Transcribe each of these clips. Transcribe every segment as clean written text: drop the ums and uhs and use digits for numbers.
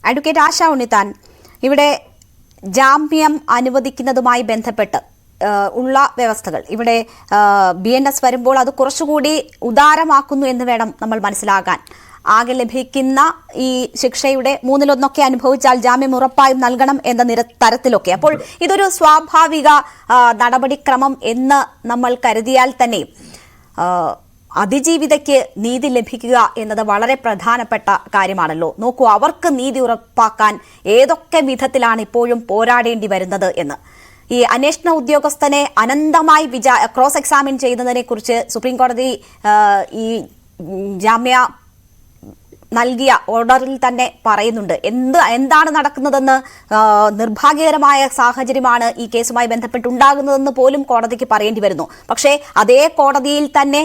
Advocate ആശ ഉണ്ണിത്താൻ, ഇവിടെ ജാമ്യം അനുവദിക്കുന്നതുമായി ബന്ധപ്പെട്ട് ഉള്ള വ്യവസ്ഥകൾ ഇവിടെ BNS വരുമ്പോൾ അത് കുറച്ചുകൂടി ഉദാരമാക്കുന്നു എന്ന് വേണം നമ്മൾ മനസ്സിലാക്കാൻ. ആകെ ലഭിക്കുന്ന ഈ ശിക്ഷയുടെ 1/3 അനുഭവിച്ചാൽ ജാമ്യം ഉറപ്പായും നൽകണം എന്ന തരത്തിലൊക്കെ. അപ്പോൾ ഇതൊരു സ്വാഭാവിക നടപടിക്രമം എന്ന് നമ്മൾ കരുതിയാൽ തന്നെ അതിജീവിതയ്ക്ക് നീതി ലഭിക്കുക എന്നത് വളരെ പ്രധാനപ്പെട്ട കാര്യമാണല്ലോ. നോക്കൂ, അവർക്ക് നീതി ഉറപ്പാക്കാൻ ഏതൊക്കെ വിധത്തിലാണ് ഇപ്പോഴും പോരാടേണ്ടി വരുന്നത് എന്ന്. ഈ അന്വേഷണ ഉദ്യോഗസ്ഥനെ അനന്തമായി ക്രോസ് എക്സാമിൻ ചെയ്യുന്നതിനെ കുറിച്ച് സുപ്രീം കോടതി ഈ ജാമ്യ നൽകിയ ഓർഡറിൽ തന്നെ പറയുന്നുണ്ട്. എന്താണ് നടക്കുന്നതെന്ന്, നിർഭാഗ്യകരമായ സാഹചര്യമാണ് ഈ കേസുമായി ബന്ധപ്പെട്ടുണ്ടാകുന്നതെന്ന് പോലും കോടതിക്ക് പറയേണ്ടി വരുന്നു. പക്ഷേ അതേ കോടതിയിൽ തന്നെ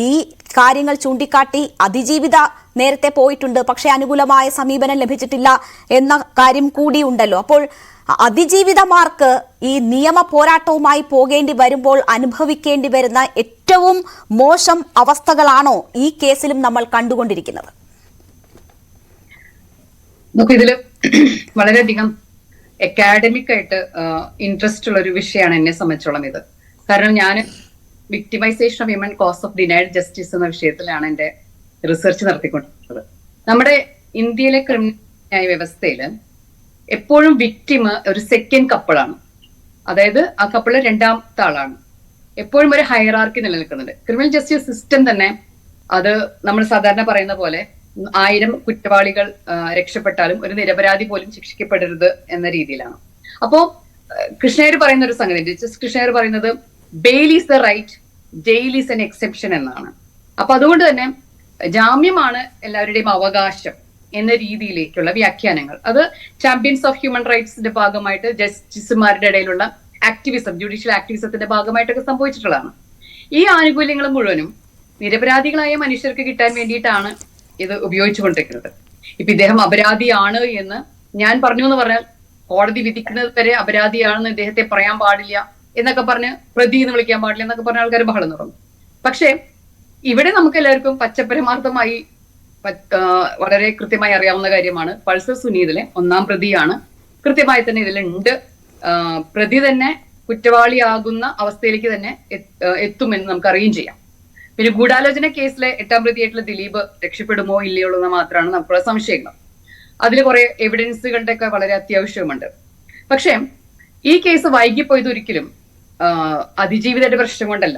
ഈ കാര്യങ്ങൾ ചൂണ്ടിക്കാട്ടി അതിജീവിത നേരത്തെ പോയിട്ടുണ്ട്, പക്ഷേ അനുകൂലമായ സമീപനം ലഭിച്ചിട്ടില്ല എന്ന കാര്യം കൂടി ഉണ്ടല്ലോ. അപ്പോൾ അതിജീവിതമാർക്ക് ഈ നിയമ പോരാട്ടവുമായി പോകേണ്ടി വരുമ്പോൾ അനുഭവിക്കേണ്ടി വരുന്ന ഏറ്റവും മോശം അവസ്ഥകളാണോ ഈ കേസിലും നമ്മൾ കണ്ടുകൊണ്ടിരിക്കുന്നത്? ഇതില് വളരെയധികം അക്കാഡമിക് ആയിട്ട് ഇൻട്രസ്റ്റ് ഉള്ള ഒരു വിഷയമാണ് എന്നെ സംബന്ധിച്ചോളം ഇത്. കാരണം ഞാൻ victimisation of women cause of denied justice എന്ന വിഷയത്തിലാണ് എന്റെ റിസർച്ച് നടത്തിക്കൊണ്ടിരുന്നത്. നമ്മുടെ ഇന്ത്യയിലെ ക്രിമിനൽ ന്യായ വ്യവസ്ഥയില് എപ്പോഴും വിക്ടിം ഒരു സെക്കൻഡ് കപ്പിളാണ്. അതായത് ആ കപ്പിള് രണ്ടാമത്തെ ആളാണ്. എപ്പോഴും ഒരു ഹൈറാർക്കി നിലനിൽക്കുന്നുണ്ട്. ക്രിമിനൽ ജസ്റ്റിസ് സിസ്റ്റം തന്നെ അത് നമ്മൾ സാധാരണ പറയുന്ന പോലെ 1000 കുറ്റവാളികൾ രക്ഷപ്പെട്ടാലും ഒരു നിരപരാധി പോലും ശിക്ഷിക്കപ്പെടരുത് എന്ന രീതിയിലാണ്. അപ്പോ കൃഷ്ണയർ പറയുന്ന ഒരു സംഗതി, ജസ്റ്റിസ് കൃഷ്ണയർ പറയുന്നത് bail is the right, jail is an exception എന്നാണ്. അപ്പൊ അതുകൊണ്ട് തന്നെ ജാമ്യമാണ് എല്ലാവരുടെയും അവകാശം എന്ന രീതിയിലേക്കുള്ള വ്യാഖ്യാനങ്ങൾ അത് ചാമ്പ്യൻസ് ഓഫ് ഹ്യൂമൻ റൈറ്റ്സിന്റെ ഭാഗമായിട്ട് ജസ്റ്റിസുമാരുടെ ഇടയിലുള്ള ആക്ടിവിസം, ജുഡീഷ്യൽ ആക്ടിവിസത്തിന്റെ ഭാഗമായിട്ടൊക്കെ സംഭവിച്ചിട്ടുള്ളതാണ്. ഈ ആനുകൂല്യങ്ങൾ മുഴുവനും നിരപരാധികളായ മനുഷ്യർക്ക് കിട്ടാൻ വേണ്ടിയിട്ടാണ് ഇത് ഉപയോഗിച്ചുകൊണ്ടിരിക്കുന്നത്. ഇപ്പൊ ഇദ്ദേഹം അപരാധിയാണ് എന്ന് ഞാൻ പറഞ്ഞു എന്ന് പറഞ്ഞാൽ കോടതി വിധിക്കുന്നത് വരെ അപരാധിയാണെന്ന് ഇദ്ദേഹത്തെ പറയാൻ പാടില്ല എന്നൊക്കെ പറഞ്ഞ് പ്രതി എന്ന് വിളിക്കാൻ പാടില്ല എന്നൊക്കെ പറഞ്ഞ ആൾക്കാർ ബഹളം തുടങ്ങും. പക്ഷെ ഇവിടെ നമുക്ക് എല്ലാവർക്കും പച്ചപരമാർത്ഥമായി വളരെ കൃത്യമായി അറിയാവുന്ന കാര്യമാണ്. പൾസർ സുനീതിലെ 1ാം പ്രതിയാണ്. കൃത്യമായി തന്നെ ഇതിലുണ്ട്. പ്രതി തന്നെ കുറ്റവാളിയാകുന്ന അവസ്ഥയിലേക്ക് തന്നെ എത്തുമെന്ന് നമുക്ക് അറിയുകയും ചെയ്യാം. പിന്നെ ഗൂഢാലോചന കേസിലെ 8ാം പ്രതിയായിട്ടുള്ള ദിലീപ് രക്ഷപ്പെടുമോ ഇല്ലയോ എന്ന് മാത്രമാണ് നമുക്കുള്ള സംശയങ്ങൾ. അതിൽ കുറെ എവിഡൻസുകളുടെ ഒക്കെ വളരെ അത്യാവശ്യമുണ്ട്. പക്ഷെ ഈ കേസ് വൈകിപ്പോയത് ഒരിക്കലും അതിജീവിതയുടെ പ്രശ്നം കൊണ്ടല്ല,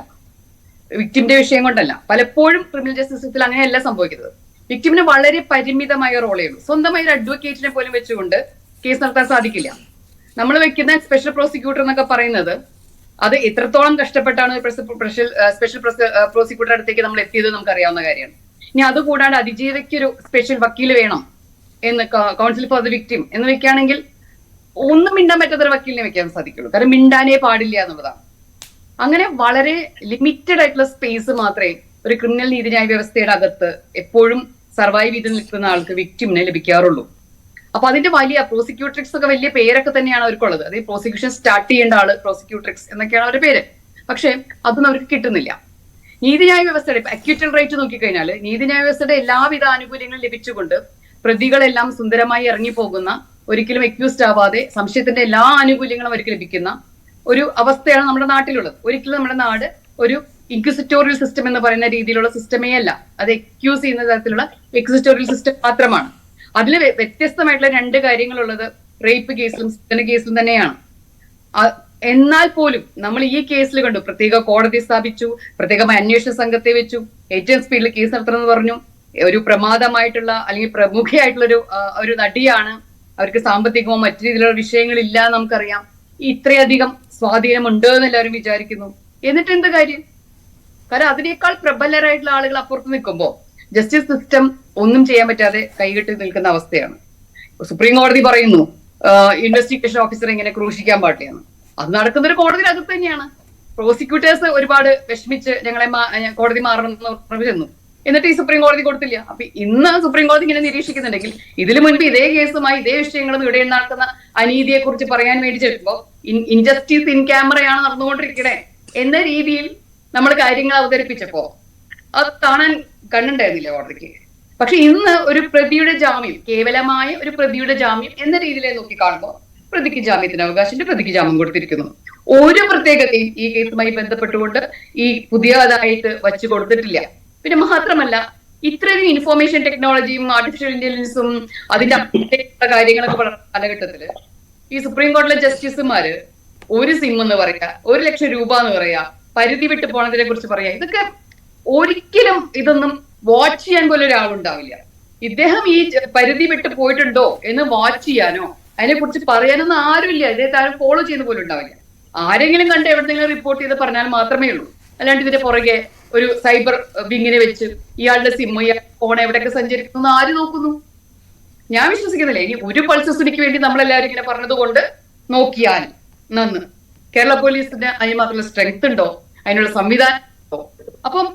വിക്ടിമിന്റെ വിഷയം കൊണ്ടല്ല. പലപ്പോഴും ക്രിമിനൽ ജസ്റ്റിസ് സിസ്റ്റത്തിൽ അങ്ങനെയല്ല സംഭവിക്കുന്നത്. വിക്ടിമിന് വളരെ പരിമിതമായ റോളേ ഉള്ളൂ. സ്വന്തമായി ഒരു അഡ്വക്കേറ്റിനെ പോലും വെച്ചുകൊണ്ട് കേസ് നടത്താൻ സാധിക്കില്ല. നമ്മൾ വെക്കുന്ന സ്പെഷ്യൽ പ്രോസിക്യൂട്ടർ എന്നൊക്കെ പറയുന്നത് അത് എത്രത്തോളം കഷ്ടപ്പെട്ടാണ് സ്പെഷ്യൽ പ്രോസിക്യൂട്ടർ അടുത്തേക്ക് നമ്മൾ എത്തിയത് നമുക്ക് അറിയാവുന്ന കാര്യമാണ്. ഇനി അതുകൂടാണ്ട് അതിജീവിതയ്ക്ക് ഒരു സ്പെഷ്യൽ വക്കീൽ വേണം എന്ന് കൗൺസിൽ ഫോർ ദ വിക്ടിം എന്ന് വെക്കുകയാണെങ്കിൽ ഒന്നും മിണ്ടാൻ പറ്റാത്തൊരു വക്കീലിനെ വെക്കാൻ സാധിക്കുള്ളൂ. കാരണം മിണ്ടാനേ പാടില്ല എന്നുള്ളതാണ്. അങ്ങനെ വളരെ ലിമിറ്റഡ് ആയിട്ടുള്ള സ്പേസ് മാത്രമേ ഒരു ക്രിമിനൽ നീതിന്യായ വ്യവസ്ഥയുടെ അകത്ത് എപ്പോഴും സർവൈവ് ചെയ്ത് നിൽക്കുന്ന ആൾക്ക് വിക്ടിമിനെ ലഭിക്കാറുള്ളൂ. അപ്പൊ അതിന്റെ വലിയ പ്രോസിക്യൂട്രിക്സ് ഒക്കെ വലിയ പേരൊക്കെ തന്നെയാണ് അവർക്കുള്ളത്. അതായത് പ്രോസിക്യൂഷൻ സ്റ്റാർട്ട് ചെയ്യേണ്ട ആള് പ്രോസിക്യൂട്രിക്സ് എന്നൊക്കെയാണ് അവരുടെ പേര്. പക്ഷെ അതൊന്നും അവർക്ക് കിട്ടുന്നില്ല. നീതിന്യായ വ്യവസ്ഥയുടെ അക്യൂറ്റൽ റേറ്റ് നോക്കിക്കഴിഞ്ഞാൽ നീതിന്യായ വ്യവസ്ഥയുടെ എല്ലാവിധ ആനുകൂല്യങ്ങളും ലഭിച്ചുകൊണ്ട് പ്രതികളെല്ലാം സുന്ദരമായി ഇറങ്ങിപ്പോകുന്ന, ഒരിക്കലും അക്യൂസ്ഡ് ആവാതെ സംശയത്തിന്റെ എല്ലാ ആനുകൂല്യങ്ങളും അവർക്ക് ലഭിക്കുന്ന ഒരു അവസ്ഥയാണ് നമ്മുടെ നാട്ടിലുള്ളത്. ഒരിക്കലും നമ്മുടെ നാട് ഒരു ഇൻക്വിസിറ്റോറിയൽ സിസ്റ്റം എന്ന് പറയുന്ന രീതിയിലുള്ള സിസ്റ്റമേ അല്ല. അത് അക്യൂസ് ചെയ്യുന്ന തരത്തിലുള്ള എക്സിസ്റ്റോറിയൽ സിസ്റ്റം മാത്രമാണ്. അതിൽ വ്യത്യസ്തമായിട്ടുള്ള 2 കാര്യങ്ങളുള്ളത് റേപ്പ് കേസിലും സ്ത്രീധന കേസിലും തന്നെയാണ്. എന്നാൽ പോലും നമ്മൾ ഈ കേസിൽ കണ്ടു, പ്രത്യേക കോടതി സ്ഥാപിച്ചു, പ്രത്യേകമായ അന്വേഷണ സംഘത്തെ വെച്ചു, ഏറ്റവും സ്പീഡിൽ കേസ് നടത്തണമെന്ന് പറഞ്ഞു. ഒരു പ്രമാദമായിട്ടുള്ള അല്ലെങ്കിൽ പ്രമുഖയായിട്ടുള്ള ഒരു നടിയാണ്. അവർക്ക് സാമ്പത്തികമോ മറ്റു രീതിയിലുള്ള വിഷയങ്ങളില്ല എന്ന് നമുക്കറിയാം. ഇത്രയധികം സ്വാധീനമുണ്ട് എന്ന് എല്ലാവരും വിചാരിക്കുന്നു. എന്നിട്ട് എന്ത് കാര്യം? കാരണം അതിനേക്കാൾ പ്രബലരായിട്ടുള്ള ആളുകൾ അപ്പുറത്ത് നിൽക്കുമ്പോൾ ജസ്റ്റിസ് സിസ്റ്റം ഒന്നും ചെയ്യാൻ പറ്റാതെ കൈകെട്ടി നിൽക്കുന്ന അവസ്ഥയാണ്. സുപ്രീം കോടതി പറയുന്നു ഇൻവെസ്റ്റിഗേഷൻ ഓഫീസറെ ഇങ്ങനെ ക്രൂശിക്കാൻ പാടില്ലെന്ന്. അത് നടക്കുന്ന ഒരു കോടതിയുടെ അകത്ത് തന്നെയാണ്. പ്രോസിക്യൂട്ടേഴ്സ് ഒരുപാട് വിഷമിച്ച് ഞങ്ങളെ കോടതി മാറണമെന്ന് പറഞ്ഞു ചെന്നു. എന്നിട്ട് ഈ സുപ്രീം കോടതി കൊടുത്തില്ല. അപ്പൊ ഇന്ന് സുപ്രീം കോടതി ഇങ്ങനെ നിരീക്ഷിക്കുന്നുണ്ടെങ്കിൽ ഇതിനു മുൻപ് ഇതേ കേസുമായി ഇതേ വിഷയങ്ങളും ഇവിടെ നടക്കുന്ന അനീതിയെ കുറിച്ച് പറയാൻ വേണ്ടി ചെല്ലുമ്പോ ഇൻജസ്റ്റിസ് ഇൻ ക്യാമറയാണ് നടന്നുകൊണ്ടിരിക്കണേ എന്ന രീതിയിൽ നമ്മൾ കാര്യങ്ങൾ അവതരിപ്പിച്ചപ്പോ അത് കാണാൻ കണ്ണുണ്ടായിരുന്നില്ല കോടതിക്ക്. പക്ഷെ ഇന്ന് ഒരു പ്രതിയുടെ ജാമ്യം, കേവലമായ ഒരു പ്രതിയുടെ ജാമ്യം എന്ന രീതിയിലെ നോക്കിക്കാണുമ്പോൾ പ്രതിക്ക് ജാമ്യത്തിന് അവകാശമുണ്ട്, പ്രതിക്ക് ജാമ്യം കൊടുത്തിരിക്കുന്നു. ഒരു പ്രത്യേകതയും ഈ കേസുമായി ബന്ധപ്പെട്ടുകൊണ്ട് ഈ പുതിയതായിട്ട് വച്ചു കൊടുത്തിട്ടില്ല. പിന്നെ മാത്രമല്ല, ഇത്രയും ഇൻഫോർമേഷൻ ടെക്നോളജിയും ആർട്ടിഫിഷ്യൽ ഇന്റലിജൻസും അതിന്റെ കാര്യങ്ങളൊക്കെ വളർന്ന കാലഘട്ടത്തില് ഈ സുപ്രീം കോടതിയിലെ ജസ്റ്റിസുമാര് ഒരു സിം എന്ന് പറയാ, 1 ലക്ഷം രൂപ എന്ന് പറയാ, പരിധി വിട്ട് പോണതിനെ കുറിച്ച് പറയാ, ഇതൊക്കെ ഒരിക്കലും ഇതൊന്നും വാച്ച് ചെയ്യാൻ പോലും ഒരാളുണ്ടാവില്ല. ഇദ്ദേഹം ഈ പരിധി വിട്ട് പോയിട്ടുണ്ടോ എന്ന് വാച്ച് ചെയ്യാനോ അതിനെ കുറിച്ച് പറയാനൊന്നും ആരുമില്ല. ഇദ്ദേഹത്തെ ആരും ഫോളോ ചെയ്യുന്ന പോലും ഉണ്ടാവില്ല. ആരെങ്കിലും കണ്ട് എവിടെയെങ്കിലും റിപ്പോർട്ട് ചെയ്ത് പറഞ്ഞാൽ മാത്രമേ ഉള്ളൂ. അല്ലാണ്ട് ഇതിന്റെ പുറകെ ഒരു സൈബർ വിങ്ങിനെ വെച്ച് ഇയാളുടെ സിം, ഇയാളുടെ ഫോൺ എവിടെയൊക്കെ സഞ്ചരിക്കുന്നു ആര് നോക്കുന്നു? ഞാൻ വിശ്വസിക്കുന്നില്ല. ഇനി ഒരു പൾസസിനിക്ക് വേണ്ടി നമ്മളെല്ലാവരും ഇങ്ങനെ പറഞ്ഞതുകൊണ്ട് നോക്കിയാൽ നന്ന്. കേരള പോലീസിന് അതിന് മാത്രമുള്ള സ്ട്രെങ്ത് ഉണ്ടോ, അതിനുള്ള സംവിധാനം ഉണ്ടോ? അപ്പം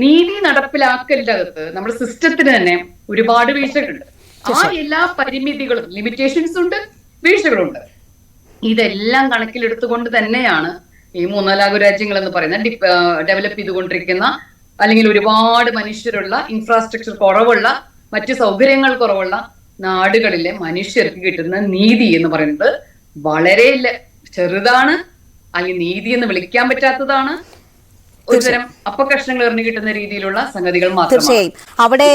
നീതി നടപ്പിലാക്കലിന്റെ അകത്ത് നമ്മുടെ സിസ്റ്റത്തിന് തന്നെ ഒരുപാട് വീഴ്ചകളുണ്ട്. ആ എല്ലാ പരിമിതികളും, ലിമിറ്റേഷൻസ് ഉണ്ട്, വീഴ്ചകളുണ്ട്. ഇതെല്ലാം കണക്കിലെടുത്തുകൊണ്ട് തന്നെയാണ് ഈ 3 ലോക രാജ്യങ്ങൾ എന്ന് പറയുന്ന ഡെവലപ്പ് ചെയ്തുകൊണ്ടിരിക്കുന്ന, അല്ലെങ്കിൽ ഒരുപാട് മനുഷ്യരുള്ള, ഇൻഫ്രാസ്ട്രക്ചർ കുറവുള്ള, മറ്റു സൗകര്യങ്ങൾ കുറവുള്ള നാടുകളിലെ മനുഷ്യർക്ക് കിട്ടുന്ന നീതി എന്ന് പറയുന്നത് വളരെ ചെറുതാണ്, അല്ലെങ്കിൽ നീതി എന്ന് വിളിക്കാൻ പറ്റാത്തതാണ്. ഒരുതരം അപ്പകഷ്ണങ്ങൾ എറിഞ്ഞു കിട്ടുന്ന രീതിയിലുള്ള സംഗതികൾ മാത്രമാണ്. തീർച്ചയായും അവിടെ